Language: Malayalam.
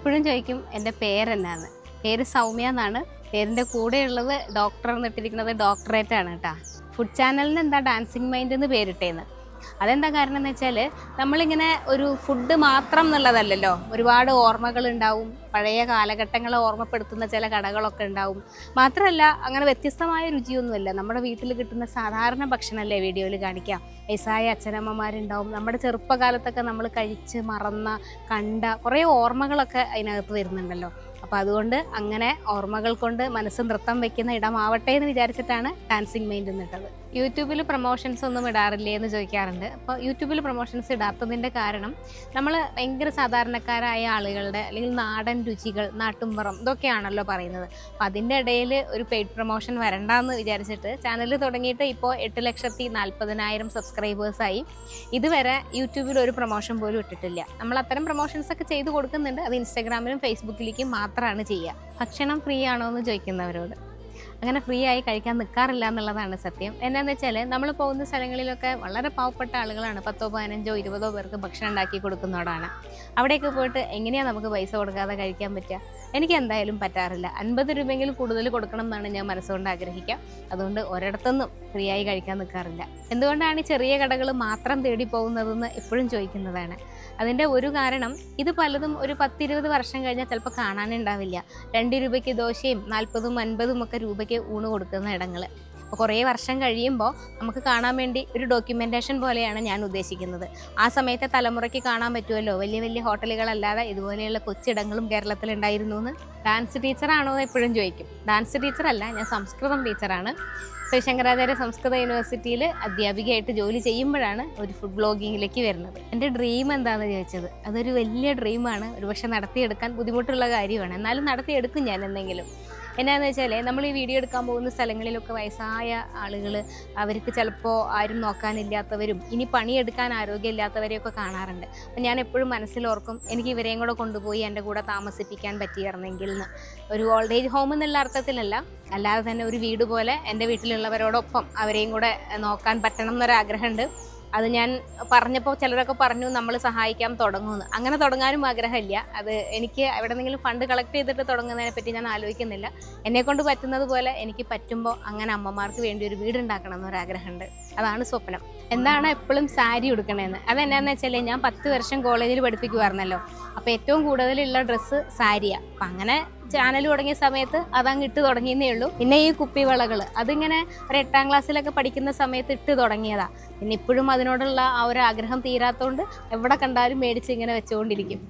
എപ്പോഴും ചോദിക്കും എൻ്റെ പേരെന്നാന്ന്. പേര് സൗമ്യ എന്നാണ്. പേരിൻ്റെ കൂടെയുള്ളത് ഡോക്ടർ എന്നിട്ടിരിക്കുന്നത് ഡോക്ടറേറ്റ് ആണ് കേട്ടോ. ഫുഡ് ചാനലിന് എന്താ ഡാൻസിങ് മൈൻഡ് എന്ന് പേരിട്ടേന്ന്. അതെന്താ കാരണം എന്ന് വെച്ചാൽ നമ്മളിങ്ങനെ ഒരു ഫുഡ് മാത്രം എന്നുള്ളതല്ലല്ലോ, ഒരുപാട് ഓർമ്മകൾ ഉണ്ടാവും, പഴയ കാലഘട്ടങ്ങളെ ഓർമ്മപ്പെടുത്തുന്ന ചില കടകളൊക്കെ ഉണ്ടാവും. മാത്രമല്ല അങ്ങനെ വ്യത്യസ്തമായ രുചിയൊന്നുമല്ല, നമ്മുടെ വീട്ടിൽ കിട്ടുന്ന സാധാരണ ഭക്ഷണമല്ലേ വീഡിയോയിൽ കാണിക്കാം. വയസ്സായ അച്ഛനമ്മമാരുണ്ടാവും, നമ്മുടെ ചെറുപ്പകാലത്തൊക്കെ നമ്മൾ കഴിച്ച് മറന്ന കണ്ട കുറേ ഓർമ്മകളൊക്കെ അതിനകത്ത് വരുന്നുണ്ടല്ലോ. അപ്പോൾ അതുകൊണ്ട് അങ്ങനെ ഓർമ്മകൾ കൊണ്ട് മനസ്സ് നൃത്തം വെക്കുന്ന ഇടമാവട്ടെ എന്ന് വിചാരിച്ചിട്ടാണ് ഡാൻസിങ് മൈൻഡ് എന്നിട്ടത്. യൂട്യൂബിൽ പ്രൊമോഷൻസ് ഒന്നും ഇടാറില്ലേ എന്ന് ചോദിക്കാറുണ്ട്. അപ്പോൾ യൂട്യൂബിൽ പ്രൊമോഷൻസ് ഇടാത്തതിൻ്റെ കാരണം നമ്മൾ ഭയങ്കര സാധാരണക്കാരായ ആളുകളുടെ അല്ലെങ്കിൽ നാടൻ രുചികൾ, നാട്ടുമ്പുറം ഇതൊക്കെയാണല്ലോ പറയുന്നത്. അപ്പോൾ അതിൻ്റെ ഇടയിൽ ഒരു പെയ്ഡ് പ്രൊമോഷൻ വരണ്ടെന്ന് വിചാരിച്ചിട്ട് ചാനൽ തുടങ്ങിയിട്ട് ഇപ്പോൾ 8,40,000 സബ്സ്ക്രൈബേഴ്സായി. ഇതുവരെ യൂട്യൂബിൽ ഒരു പ്രൊമോഷൻ പോലും ഇട്ടിട്ടില്ല. നമ്മൾ അത്തരം പ്രൊമോഷൻസ് ഒക്കെ ചെയ്ത് കൊടുക്കുന്നുണ്ട്. അത് ഇൻസ്റ്റാഗ്രാമിലും ഫേസ്ബുക്കിലേക്കും മാത്രമാണ് ചെയ്യുക. ഭക്ഷണം ഫ്രീ ആണോ എന്ന് ചോദിക്കുന്നവരോട് അങ്ങനെ ഫ്രീ ആയി കഴിക്കാൻ നിൽക്കാറില്ല എന്നുള്ളതാണ് സത്യം. എന്നാന്ന് വെച്ചാൽ നമ്മൾ പോകുന്ന സ്ഥലങ്ങളിലൊക്കെ വളരെ പാവപ്പെട്ട ആളുകളാണ്, 10, 15, 20 പേർക്ക് ഭക്ഷണം ഉണ്ടാക്കി കൊടുക്കുന്നതോടാണ്. അവിടെയൊക്കെ പോയിട്ട് എങ്ങനെയാണ് നമുക്ക് പൈസ കൊടുക്കാതെ കഴിക്കാൻ പറ്റുക? എനിക്ക് എന്തായാലും പറ്റാറില്ല. 50 രൂപയെങ്കിലും കൂടുതൽ കൊടുക്കണം എന്നാണ് ഞാൻ മനസ്സുകൊണ്ട് ആഗ്രഹിക്കുക. അതുകൊണ്ട് ഒരിടത്തൊന്നും ഫ്രീ ആയി കഴിക്കാൻ നിൽക്കാറില്ല. എന്തുകൊണ്ടാണ് ഈ ചെറിയ കടകൾ മാത്രം തേടി പോകുന്നതെന്ന് എപ്പോഴും ചോദിക്കുന്നതാണ്. അതിൻ്റെ ഒരു കാരണം, ഇത് പലതും ഒരു 10-20 വർഷം കഴിഞ്ഞാൽ ചിലപ്പോൾ കാണാനുണ്ടാവില്ല. 2 രൂപയ്ക്ക് ദോശയും 40, 50 ഒക്കെ രൂപയ്ക്ക് ഊണ് കൊടുക്കുന്ന ഇടങ്ങൾ. അപ്പോൾ കുറേ വർഷം കഴിയുമ്പോൾ നമുക്ക് കാണാൻ വേണ്ടി ഒരു ഡോക്യുമെൻറ്റേഷൻ പോലെയാണ് ഞാൻ ഉദ്ദേശിക്കുന്നത്. ആ സമയത്തെ തലമുറയ്ക്ക് കാണാൻ പറ്റുമല്ലോ, വലിയ വലിയ ഹോട്ടലുകളല്ലാതെ ഇതുപോലെയുള്ള കൊച്ചിടങ്ങളും കേരളത്തിലുണ്ടായിരുന്നു എന്ന്. ഡാൻസ് ടീച്ചറാണോ എന്ന് എപ്പോഴും ചോദിക്കും. ഡാൻസ് ടീച്ചറല്ല, ഞാൻ സംസ്കൃതം ടീച്ചറാണ്. ശ്രീ ശങ്കരാചാര്യ സംസ്കൃത യൂണിവേഴ്സിറ്റിയിൽ അധ്യാപികയായിട്ട് ജോലി ചെയ്യുമ്പോഴാണ് ഒരു ഫുഡ് ബ്ലോഗിങ്ങിലേക്ക് വരുന്നത്. എൻ്റെ ഡ്രീം എന്താണെന്ന് ചോദിച്ചത്, അതൊരു വലിയ ഡ്രീമാണ്. ഒരുപക്ഷെ നടത്തിയെടുക്കാൻ ബുദ്ധിമുട്ടുള്ള കാര്യമാണ്, എന്നാലും നടത്തിയെടുക്കും ഞാൻ എന്തെങ്കിലും. എന്നാന്ന് വെച്ചാൽ നമ്മൾ ഈ വീഡിയോ എടുക്കാൻ പോകുന്ന സ്ഥലങ്ങളിലൊക്കെ വയസ്സായ ആളുകൾ, അവർക്ക് ചിലപ്പോൾ ആരും നോക്കാനില്ലാത്തവരും ഇനി പണിയെടുക്കാൻ ആരോഗ്യമില്ലാത്തവരെയൊക്കെ കാണാറുണ്ട്. അപ്പം ഞാൻ എപ്പോഴും മനസ്സിലോർക്കും, എനിക്ക് ഇവരെയും കൂടെ കൊണ്ടുപോയി എൻ്റെ കൂടെ താമസിപ്പിക്കാൻ പറ്റിയിരുന്നെങ്കിൽ എന്ന്. ഒരു ഓൾഡ് ഏജ് ഹോം എന്നുള്ള അർത്ഥത്തിലല്ല, അല്ലാതെ തന്നെ ഒരു വീട് പോലെ എൻ്റെ വീട്ടിലുള്ളവരോടൊപ്പം അവരെയും കൂടെ നോക്കാൻ പറ്റണം എന്നൊരാഗ്രഹമുണ്ട്. അത് ഞാൻ പറഞ്ഞപ്പോൾ ചിലരൊക്കെ പറഞ്ഞു നമ്മൾ സഹായിക്കാൻ തുടങ്ങുമെന്ന്. അങ്ങനെ തുടങ്ങാനും ആഗ്രഹമില്ല. അത് എനിക്ക് എവിടെന്നെങ്കിലും ഫണ്ട് കളക്ട് ചെയ്തിട്ട് തുടങ്ങുന്നതിനെ പറ്റി ഞാൻ ആലോചിക്കുന്നില്ല. എന്നെക്കൊണ്ട് പറ്റുന്നത് പോലെ എനിക്ക് പറ്റുമ്പോൾ അങ്ങനെ അമ്മമാർക്ക് വേണ്ടി ഒരു വീടുണ്ടാക്കണം എന്നൊരാഗ്രഹമുണ്ട്. അതാണ് സ്വപ്നം. എന്താണ് എപ്പോഴും സാരി ഉടുക്കണേന്ന്, അതെന്നാന്ന് വെച്ചാൽ ഞാൻ 10 വർഷം കോളേജിൽ പഠിപ്പിക്കുമായിരുന്നല്ലോ. അപ്പോൾ ഏറ്റവും കൂടുതലുള്ള ഡ്രസ്സ് സാരിയാണ്. അപ്പം അങ്ങനെ ചാനൽ തുടങ്ങിയ സമയത്ത് അതങ്ങ് ഇട്ട് തുടങ്ങിയെന്നേ ഉള്ളൂ. പിന്നെ ഈ കുപ്പിവളകൾ അതിങ്ങനെ ഒരു 8ാം ക്ലാസ്സിലൊക്കെ പഠിക്കുന്ന സമയത്ത് ഇട്ട് തുടങ്ങിയതാണ്. പിന്നെ ഇപ്പോഴും അതിനോടുള്ള ആ ഒരു ആഗ്രഹം തീരാത്തതുകൊണ്ട് എവിടെ കണ്ടാലും മേടിച്ച് ഇങ്ങനെ വെച്ചുകൊണ്ടിരിക്കും.